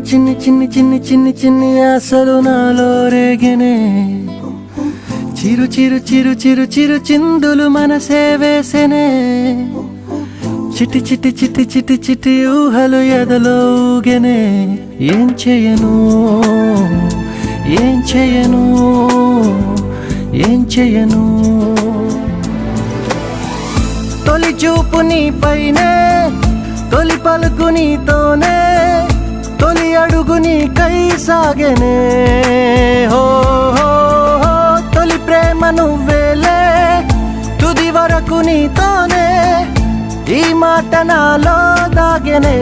చిన్ని చిన్ని చిన్ని చిన్ని చిన్ని ఆశలు నాలో రేగినే చిరు చిరు చిరు చిరు చిరు చిందులు మనసే వేసెనే చిటి చిటి చిటి చిటి చిటి ఊహలు ఎదలో ఊగెనే ఏం చేయను ఏం చేయను ఏం చేయను తొలి చూపు నీ పైనే తొలి పలుకు నీతోనే తొలి అడుగు నీకై సాగెనే హో హో హో తొలి ప్రేమ నువ్వేలే తుది వరకు నీతోనే ఈ మాట నాలో దాగెనే